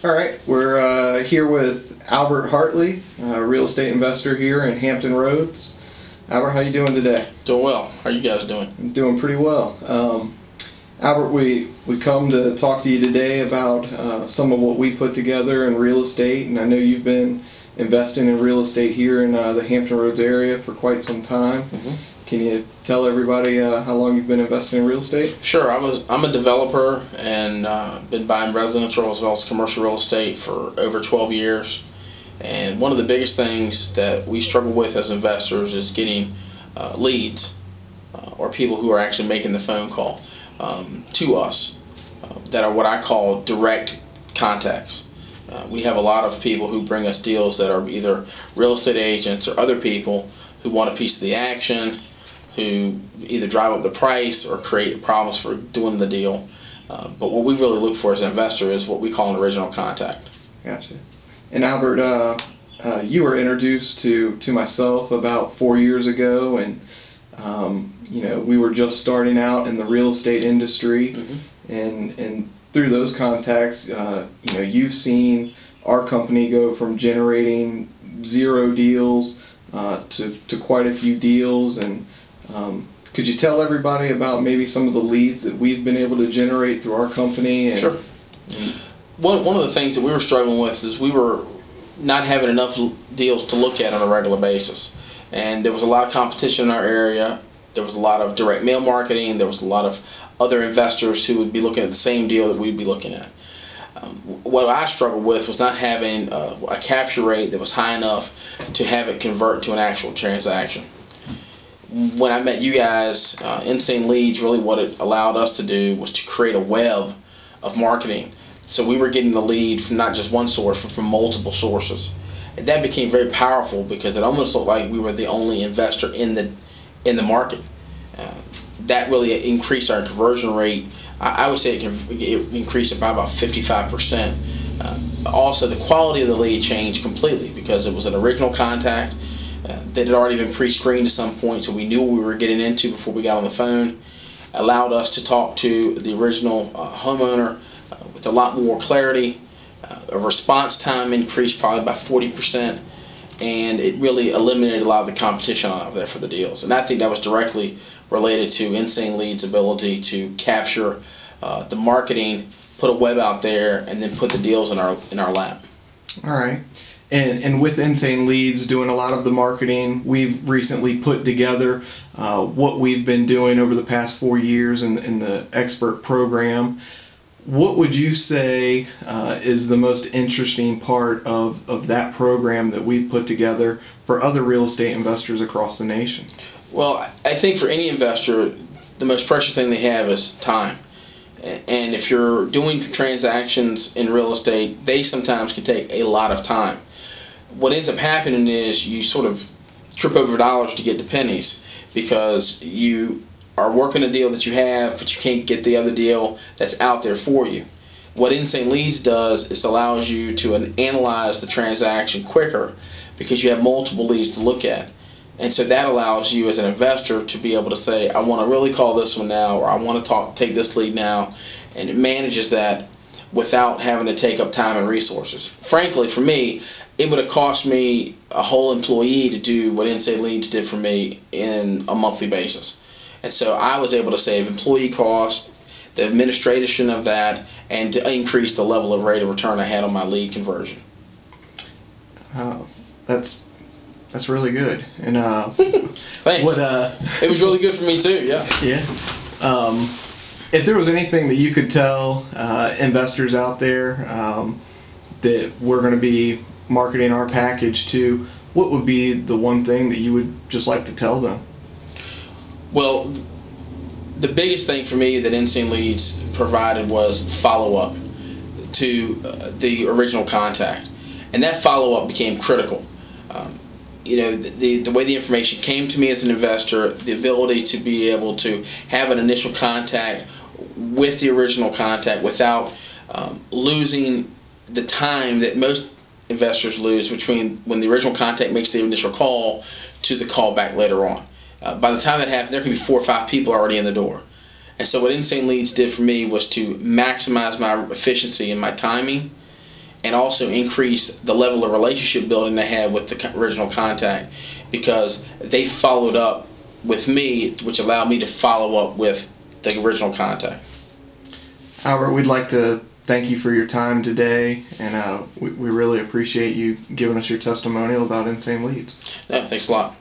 All right, we're here with Albert Hartley, a real estate investor here in Hampton Roads. Albert, how you doing today? Doing well. How are you guys doing? I'm doing pretty well. Albert, we come to talk to you today about some of what we put together in real estate, and I know you've been investing in real estate here in the Hampton Roads area for quite some time. Mm-hmm. Can you tell everybody how long you've been investing in real estate? Sure. I'm a developer and been buying residential as well as commercial real estate for over 12 years. And one of the biggest things that we struggle with as investors is getting leads or people who are actually making the phone call to us that are what I call direct contacts. We have a lot of people who bring us deals that are either real estate agents or other people who want a piece of the action, who either drive up the price or create problems for doing the deal. But what we really look for as an investor is what we call an original contact. Gotcha. And Albert, you were introduced to myself about 4 years ago, and we were just starting out in the real estate industry, mm-hmm. and through those contacts, you've seen our company go from generating 0 deals to quite a few deals. And could you tell everybody about maybe some of the leads that we've been able to generate through our company? Sure. One of the things that we were struggling with is we were not having enough deals to look at on a regular basis. And there was a lot of competition in our area. There was a lot of direct mail marketing. There was a lot of other investors who would be looking at the same deal that we'd be looking at. What I struggled with was not having a capture rate that was high enough to have it convert to an actual transaction. When I met you guys, Insane Leads, really what it allowed us to do was to create a web of marketing. So we were getting the lead from not just one source, but from multiple sources. And that became very powerful because it almost looked like we were the only investor in the market. That really increased our conversion rate. I would say it increased it by about 55%. Also, the quality of the lead changed completely because it was an original contact that had already been pre-screened at some point, so we knew what we were getting into before we got on the phone. Allowed us to talk to the original homeowner with a lot more clarity. A response time increased probably by 40%, and it really eliminated a lot of the competition out there for the deals. And I think that was directly related to Insane Leads' ability to capture the marketing, put a web out there, and then put the deals in our lap. All right. And with Insane Leads doing a lot of the marketing, we've recently put together what we've been doing over the past 4 years in the expert program. What would you say is the most interesting part of that program that we've put together for other real estate investors across the nation? Well, I think for any investor, the most precious thing they have is time. And if you're doing transactions in real estate, they sometimes can take a lot of time. What ends up happening is you sort of trip over dollars to get to pennies because you are working a deal that you have, but you can't get the other deal that's out there for you. What Insane Leads does is allows you to analyze the transaction quicker because you have multiple leads to look at. And so that allows you as an investor to be able to say, I want to really call this one now, or I want to take this lead now, and it manages that without having to take up time and resources. Frankly, for me, it would have cost me a whole employee to do what Insane Leads did for me in a monthly basis. And so I was able to save employee costs, the administration of that, and to increase the level of rate of return I had on my lead conversion. That's really good. And thanks. It was really good for me too. Yeah. Yeah. If there was anything that you could tell investors out there that we're going to be marketing our package to, what would be the one thing that you would just like to tell them? Well, the biggest thing for me that Insane Leads provided was follow-up to the original contact. And that follow-up became critical. The way the information came to me as an investor, the ability to be able to have an initial contact with the original contact without losing the time that most investors lose between when the original contact makes the initial call to the call back later on. By the time that happens, there can be 4 or 5 people already in the door. And so what Insane Leads did for me was to maximize my efficiency and my timing and also increase the level of relationship building they had with the original contact, because they followed up with me, which allowed me to follow up with the original contact. Albert, we'd like to thank you for your time today, and we really appreciate you giving us your testimonial about Insane Leads. Yeah, thanks a lot.